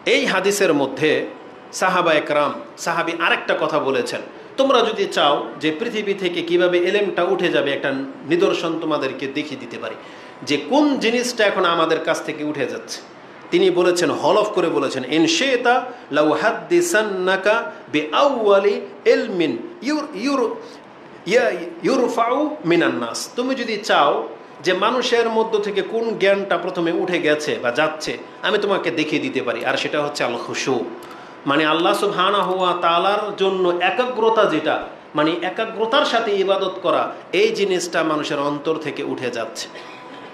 এই হাদিসের মধ্যে সাহাবা একরাম সাহাবী আরেকটা কথা বলেছেন, তোমরা যদি চাও যে পৃথিবী থেকে কিভাবে এলেমটা উঠে যাবে, একটা নিদর্শন তোমাদেরকে দেখিয়ে দিতে পারি যে কোন জিনিসটা এখন আমাদের কাছ থেকে উঠে যাচ্ছে। তিনি বলেছেন, হলফ করে বলেছেন, ইনশিতা লাউ হাদ্দিসান্নাকা বিআউয়ালি ইলমিন ইউরফাউ মিনান নাস। তুমি যদি চাও যে মানুষের মধ্য থেকে কোন জ্ঞানটা প্রথমে উঠে গেছে বা যাচ্ছে, আমি তোমাকে দেখিয়ে দিতে পারি। আর সেটা হচ্ছে আল খুশু, মানে আল্লাহ সুবহানাহু ওয়া তাআলার জন্য একাগ্রতা, যেটা মানে একাগ্রতার সাথে ইবাদত করা, এই জিনিসটা মানুষের অন্তর থেকে উঠে যাচ্ছে।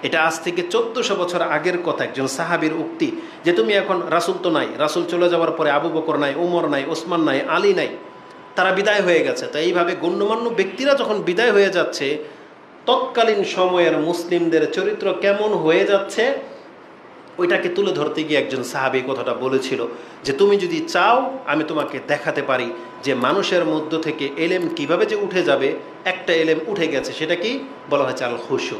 এটা আজ থেকে 1400 বছর আগের কথা, একজন সাহাবীর উক্তি যে তুমি এখন, রাসূল তো নাই, রাসূল চলে যাওয়ার পরে আবু বকর নাই, উমর নাই, ওসমান নাই, আলী নাই, তারা বিদায় হয়ে গেছে। তো এইভাবে গণ্যমান্য ব্যক্তিরা যখন বিদায় হয়ে যাচ্ছে, তৎকালীন সময়ের মুসলিমদের চরিত্র কেমন হয়ে যাচ্ছে ওইটাকে তুলে ধরতে গিয়ে একজন সাহাবী কথাটা বলেছিল যে তুমি যদি চাও আমি তোমাকে দেখাতে পারি যে মানুষের মধ্য থেকে এলেম কিভাবে যে উঠে যাবে। একটা এলেম উঠে গেছে, সেটা কি বলা হয়েছে আল খুশু।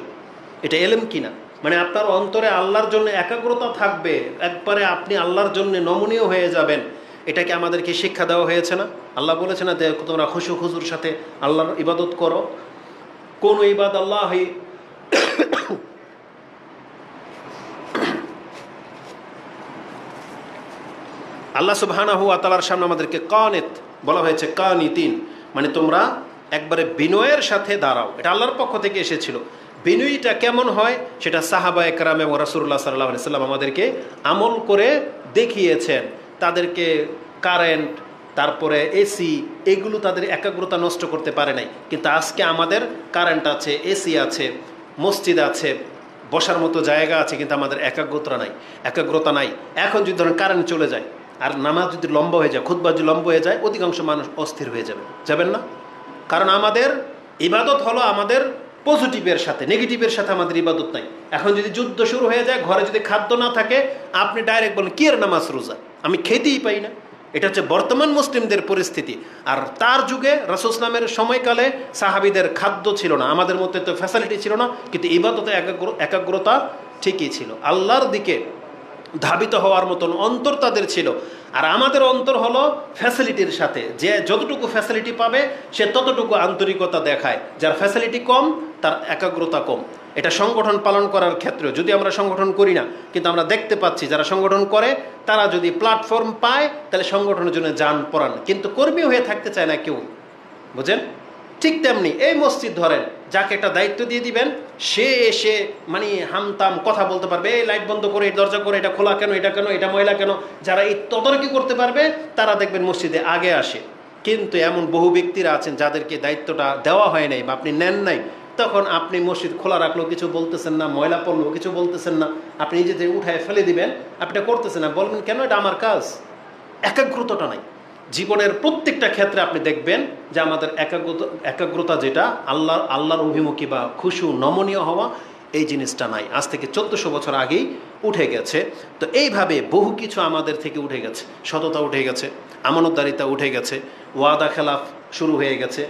এটা এলেম কিনা, মানে আপনার অন্তরে আল্লাহর জন্য একাগ্রতা থাকবে, একবারে আপনি আল্লাহর জন্য নমনীয় হয়ে যাবেন। এটাকে আমাদেরকে শিক্ষা দেওয়া হয়েছে না? আল্লাহ বলেছে না যে তোমরা খুশু খুজুর সাথে আল্লাহর ইবাদত করো। কোন ইবাদ আল্লাহ, আল্লাহ সুবহানাহু ওয়া তাআলার সামনে আমাদেরকে কানিত বলা হয়েছে, কানিতিন, মানে তোমরা একবারে বিনয়ের সাথে দাঁড়াও। এটা আল্লাহর পক্ষ থেকে এসেছিল। বিনয়ীটা কেমন হয় সেটা সাহাবা একরাম এবং রাসূলুল্লাহ সাল্লাল্লাহু আলাইহি ওয়াসাল্লাম আমাদেরকে আমল করে দেখিয়েছেন। তাদেরকে কারেন্ট, তারপরে এসি, এগুলো তাদের একাগ্রতা নষ্ট করতে পারে নাই। কিন্তু আজকে আমাদের কারেন্ট আছে, এসি আছে, মসজিদ আছে, বসার মতো জায়গা আছে, কিন্তু আমাদের একাগ্রতা নাই। এখন যদি ধরেন কারেন্ট চলে যায় আর নামাজ যদি লম্বা হয়ে যায়, খুতবা যদি লম্বা হয়ে যায়, অধিকাংশ মানুষ অস্থির হয়ে যাবেন না? কারণ আমাদের ইবাদত হলো আমাদের পজিটিভের সাথে, নেগেটিভের সাথে আমাদের ইবাদত নাই। এখন যদি যুদ্ধ শুরু হয়ে যায়, ঘরে যদি খাদ্য না থাকে, আপনি ডাইরেক্ট বলেন কি এর নামাজ রোজা, আমি খেতেই পাই না। এটা হচ্ছে বর্তমান মুসলিমদের পরিস্থিতি। আর তার যুগে রাসূল ইসলামের সময়কালে সাহাবীদের খাদ্য ছিল না, আমাদের মধ্যে তো ফ্যাসিলিটি ছিল না, কিন্তু ইবাদতে একাগ্রতা ঠিকই ছিল। আল্লাহর দিকে ধাবিত হওয়ার মতন অন্তর তাদের ছিল। আর আমাদের অন্তর হলো ফ্যাসিলিটির সাথে, যে যতটুকু ফ্যাসিলিটি পাবে সে ততটুকু আন্তরিকতা দেখায়, যার ফ্যাসিলিটি কম তার একাগ্রতা কম। এটা সংগঠন পালন করার ক্ষেত্রে, যদি আমরা সংগঠন করি না, কিন্তু আমরা দেখতে পাচ্ছি যারা সংগঠন করে তারা যদি প্ল্যাটফর্ম পায় তাহলে সংগঠনের জন্য যান পড়ান, কিন্তু কর্মী হয়ে থাকতে চায় না কেউ, বুঝেন? ঠিক তেমনি এই মসজিদ ধরেন, যাকে একটা দায়িত্ব দিয়ে দিবেন, সে এসে মানে হামতাম কথা বলতে পারবে, এই লাইট বন্ধ করে, এই দরজা করে, এটা খোলা কেন, এটা কেন, এটা ময়লা কেন, যারা এই তদারকি করতে পারবে তারা দেখবেন মসজিদে আগে আসে। কিন্তু এমন বহু ব্যক্তিরা আছেন যাদেরকে দায়িত্বটা দেওয়া হয় নাই বা আপনি নেন নাই, তখন আপনি মসজিদ খোলা রাখলেও কিছু বলতেছেন না, ময়লা পড়লেও কিছু বলতেছেন না, আপনি নিজে যে উঠায় ফেলে দিবেন, আপনি এটা করতেছেন না, বলবেন কেন, এটা আমার কাজ। একাগ্রতাটা নাই। জীবনের প্রত্যেকটা ক্ষেত্রে আপনি দেখবেন যে আমাদের একাগ্রতা যেটা আল্লাহর অভিমুখী বা খুশু নমনীয় হওয়া, এই জিনিসটা নাই। আজ থেকে 1400 বছর আগেই উঠে গেছে। তো এইভাবে বহু কিছু আমাদের থেকে উঠে গেছে। সততা উঠে গেছে, আমানতদারিতা উঠে গেছে, ওয়াদা খেলাফ শুরু হয়ে গেছে।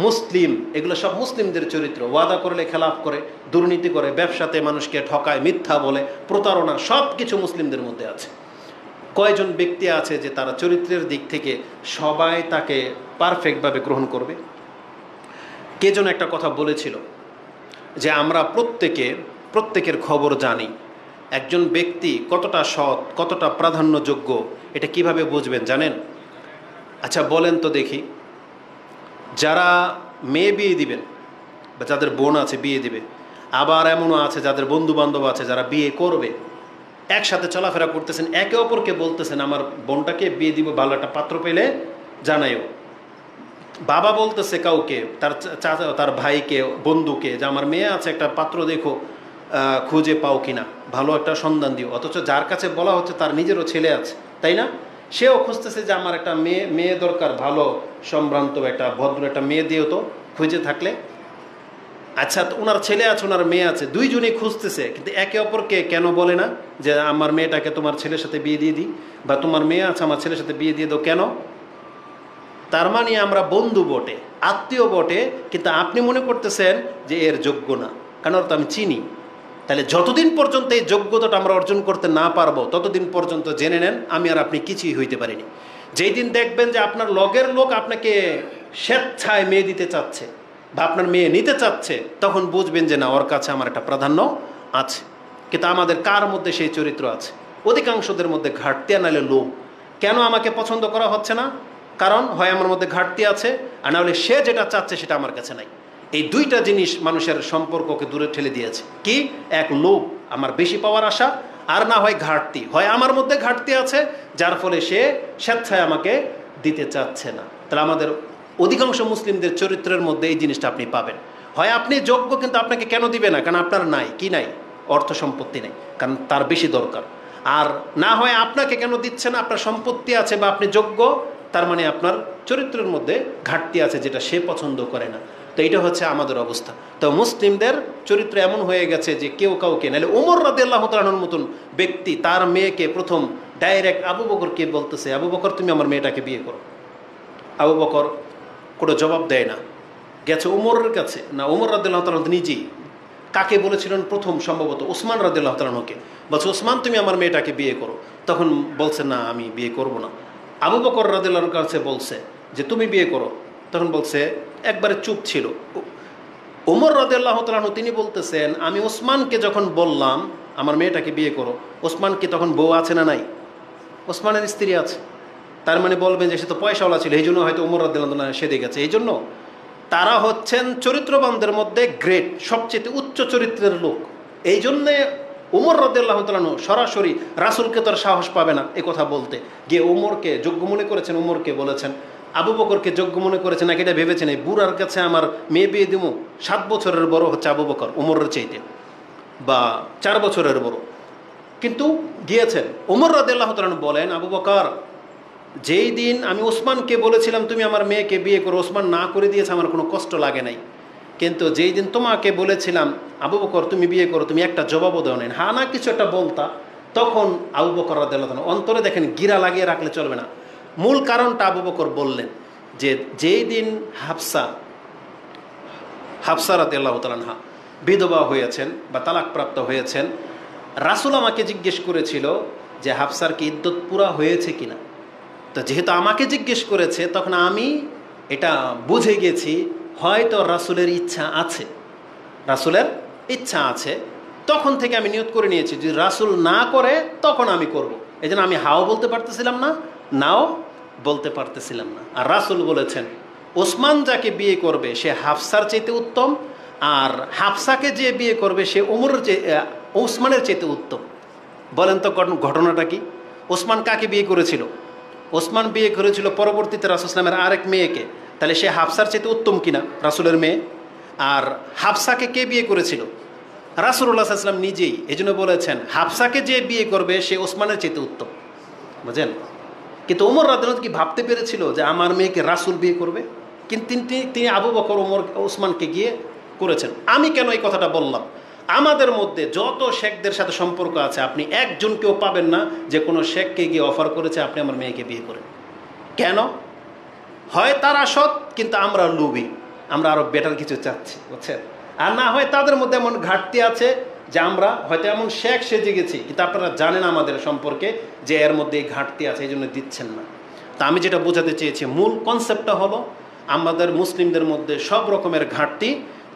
মুসলিম, এগুলো সব মুসলিমদের চরিত্র। ওয়াদা করলে খেলাফ করে, দুর্নীতি করে, ব্যবসাতে মানুষকে ঠকায়, মিথ্যা বলে, প্রতারণা, সব কিছু মুসলিমদের মধ্যে আছে। কয়জন ব্যক্তি আছে যে তারা চরিত্রের দিক থেকে সবাই তাকে পারফেক্টভাবে গ্রহণ করবে? কে যেন একটা কথা বলেছিল যে আমরা প্রত্যেকের খবর জানি। একজন ব্যক্তি কতটা সৎ, কতটা প্রাধান্যযোগ্য, এটা কিভাবে বুঝবেন জানেন? আচ্ছা বলেন তো দেখি, যারা মেয়ে বিয়ে দিবেন বা যাদের বোন আছে বিয়ে দিবে, আবার এমনও আছে যাদের বন্ধু বান্ধব আছে যারা বিয়ে করবে, একসাথে চলাফেরা করতেছেন, একে অপরকে বলতেছেন আমার বোনটাকে বিয়ে দিব, ভালো একটা পাত্র পেলে জানাইও। বাবা বলতেছে কাউকে, তার ভাইকে, বন্ধুকে, যে আমার মেয়ে আছে, একটা পাত্র দেখো, খুঁজে পাও কিনা, ভালো একটা সন্ধান দিও। অথচ যার কাছে বলা হচ্ছে তার নিজেরও ছেলে আছে, তাই না? সেও খুঁজতেছে যে আমার একটা মেয়ে দরকার, ভালো সম্ভ্রান্ত একটা ভদ্র একটা মেয়ে দিও তো, খুঁজে থাকলে। আচ্ছা, ওনার ছেলে আছে, ওনার মেয়ে আছে, দুইজনেই খুঁজতেছে, কিন্তু একে অপরকে কেন বলে না যে আমার মেয়েটাকে তোমার ছেলের সাথে বিয়ে দিয়ে দিই, বা তোমার মেয়ে আছে আমার ছেলের সাথে বিয়ে দিয়ে দাও? কেন? তার মানে আমরা বন্ধু বটে, আত্মীয় বটে, কিন্তু আপনি মনে করতেছেন যে এর যোগ্য না, কারণ তো আমি চিনি। তাহলে যতদিন পর্যন্ত এই যোগ্যতাটা আমরা অর্জন করতে না পারবো ততদিন পর্যন্ত জেনে নেন আমি আর আপনি কিছুই হইতে পারিনি। যেই দিন দেখবেন যে আপনার লগের লোক আপনাকে স্বেচ্ছায় মেয়ে দিতে চাচ্ছে বা আপনার মেয়ে নিতে চাচ্ছে, তখন বুঝবেন যে না, ওর কাছে আমার একটা প্রাধান্য আছে। কিন্তু আমাদের কার মধ্যে সেই চরিত্র আছে? অধিকাংশদের মধ্যে ঘাটতি, নাহলে লোভ। কেন আমাকে পছন্দ করা হচ্ছে না? কারণ হয় আমার মধ্যে ঘাটতি আছে, আর নাহলে সে যেটা চাচ্ছে সেটা আমার কাছে নাই। এই দুইটা জিনিস মানুষের সম্পর্ককে দূরে ঠেলে দিয়েছে। কি? এক লোভ, আমার বেশি পাওয়ার আশা, আর না হয় ঘাটতি। হয় আমার মধ্যে ঘাটতি আছে যার ফলে সে স্বেচ্ছায় আমাকে দিতে চাচ্ছে না। তাহলে আমাদের অধিকাংশ মুসলিমদের চরিত্রের মধ্যে এই জিনিসটা আপনি পাবেন। হয় আপনি যোগ্য কিন্তু আপনাকে কেন দিবে না? কারণ আপনার নাই। কি নাই? অর্থ সম্পত্তি নেই, কারণ তার বেশি দরকার। আর না হয় আপনাকে কেন দিচ্ছে না? আপনার সম্পত্তি আছে বা আপনি যোগ্য, তার মানে আপনার চরিত্রের মধ্যে ঘাটতি আছে যেটা সে পছন্দ করে না। তো এটা হচ্ছে আমাদের অবস্থা। তো মুসলিমদের চরিত্র এমন হয়ে গেছে যে কেউ কাউকে, নাহলে ওমর রাদিয়াল্লাহু তাআলার মতন ব্যক্তি তার মেয়েকে প্রথম ডাইরেক্ট আবু বকরকে বলতেছে, আবু বকর তুমি আমার মেয়েটাকে বিয়ে করো। আবু বকর কোনো জবাব দেয় না, গেছে ওমরের কাছে। না, ওমর রাদিয়াল্লাহু তাআলা নিজেই কাকে বলেছিলেন প্রথম? সম্ভবত ওসমান রাদিয়াল্লাহু তাআলাকে বলছে, ওসমান তুমি আমার মেয়েটাকে বিয়ে করো। তখন বলছে না, আমি বিয়ে করব না। আবু বকর রাদিয়াল্লাহুর কাছে বলছে যে তুমি বিয়ে করো, তখন বলছে, একবারে চুপ ছিল। ওমর রাদিয়াল্লাহু তাআলা তিনি বলতেছেন, আমি ওসমানকে যখন বললাম আমার মেয়েটাকে বিয়ে করো, ওসমান কি তখন বউ আছে না নাই? ওসমানের স্ত্রী আছে। তার মানে বলবেন যে সে তো পয়সাওয়ালা ছিল, এই জন্য হয়তো ওমর রাদিয়াল্লাহু তাআলা সেদে গেছে। এই জন্য তারা হচ্ছেন চরিত্রবানদের মধ্যে গ্রেট, সবচেয়ে উচ্চ চরিত্রের লোক। এই জন্যে ওমর রাদিয়াল্লাহু তাআলা সরাসরি রাসূলকে তার সাহস পাবে না এ কথা বলতে গিয়ে। ওমরকে যোগ্য মনে করেছেন, ওমরকে বলেছেন। আবু বকরকে যোগ্য মনে করেছেন নাকি এটা ভেবেছেন এই বুড়ার কাছে আমার মেয়ে বিয়ে দিব? 7 বছরের বড় হচ্ছে আবু বকর ওমরের চাইতে, বা 4 বছরের বড়। কিন্তু গিয়েছেন। ওমর রাদিয়াল্লাহু তাআলা বলেন, আবু বকর, যেই দিন আমি ওসমানকে বলেছিলাম তুমি আমার মেয়েকে বিয়ে করো, ওসমান না করে দিয়েছে, আমার কোনো কষ্ট লাগে নাই। কিন্তু যেই দিন তোমাকে বলেছিলাম আবু বকর তুমি বিয়ে করো, তুমি একটা জবাবও দেও নাই, হ্যাঁ না কিছু একটা বলতা, তখন আবু বকর রাদিয়াল্লাহু তাআলা অন্তরে দেখেন গিরা লাগিয়ে রাখলে চলবে না। মূল কারণটা আবু বকর বললেন যে যেই দিন হাফসা রাদিয়াল্লাহু তাআলা আনহা বিধবা হয়েছেন বা তালাকপ্রাপ্ত হয়েছেন, রাসূল আমাকে জিজ্ঞেস করেছিল যে হাফসার কি ইদ্যত পুরা হয়েছে কিনা। তো যেহেতু আমাকে জিজ্ঞেস করেছে, তখন আমি এটা বুঝে গেছি হয়তো রাসূলের ইচ্ছা আছে, রাসূলের ইচ্ছা আছে। তখন থেকে আমি নিয়ত করে নিয়েছি যদি রাসূল না করে তখন আমি করব। এই জন্য আমি হাও বলতে পারতেছিলাম না, নাও বলতে পারতেছিলাম না। আর রাসূল বলেছেন ওসমান যাকে বিয়ে করবে সে হাফসার চাইতে উত্তম, আর হাফসাকে যে বিয়ে করবে সে ওসমানের চাইতে উত্তম। বলেন তো ঘটনাটা কি? ওসমান কাকে বিয়ে করেছিল? ওসমান বিয়ে করেছিল পরবর্তীতে রাসূল সাল্লাল্লাহু আলাইহি ওয়াসাল্লামের আরেক মেয়েকে। তাহলে সে হাফসার চাইতে উত্তম কিনা? রাসূলের মেয়ে। আর হাফসাকে কে বিয়ে করেছিল? রাসূলুল্লাহ সাল্লাল্লাহু আলাইহি ওয়াসাল্লাম নিজেই। এই জন্য বলেছেন হাফসাকে যে বিয়ে করবে সে ওসমানের চাইতে উত্তম। বুঝলেন? কিন্তু ওমর রাদিয়াল্লাহু কি ভাবতে পেরেছিল যে আমার মেয়েকে রাসূল বিয়ে করবে? কিন্তু তিনি আবু বকর ওসমানকে গিয়ে করেছেন। আমি কেন এই কথাটা বললাম? আমাদের মধ্যে যত শেখদের সাথে সম্পর্ক আছে আপনি একজনকেও পাবেন না যে কোনো শেখকে গিয়ে অফার করেছে আপনি আমার মেয়েকে বিয়ে করেন। কেন? হয় তারা সৎ কিন্তু আমরা লোভী, আমরা আরও বেটার কিছু চাচ্ছি, বুঝছেন? আর না হয় তাদের মধ্যে এমন ঘাটতি আছে যে আমরা হয়তো এমন শেখ সেজে গেছি কিন্তু আপনারা জানেন আমাদের সম্পর্কে যে এর মধ্যে এই ঘাটতি আছে, এই জন্য দিচ্ছেন না। তা আমি যেটা বোঝাতে চেয়েছি মূল কনসেপ্টটা হলো আমাদের মুসলিমদের মধ্যে সব রকমের ঘাটতি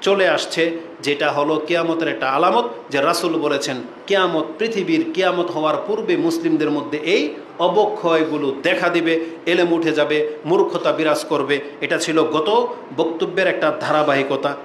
চলে আসছে, যেটা হলো কিয়ামতের একটা আলামত। যে রাসূল বলেছেন কিয়ামত, পৃথিবীর কিয়ামত হওয়ার পূর্বে মুসলিমদের মধ্যে এই অবক্ষয়গুলো দেখা দিবে, এলেম উঠে যাবে, মূর্খতা বিরাজ করবে। এটা ছিল গত বক্তব্যের একটা ধারাবাহিকতা।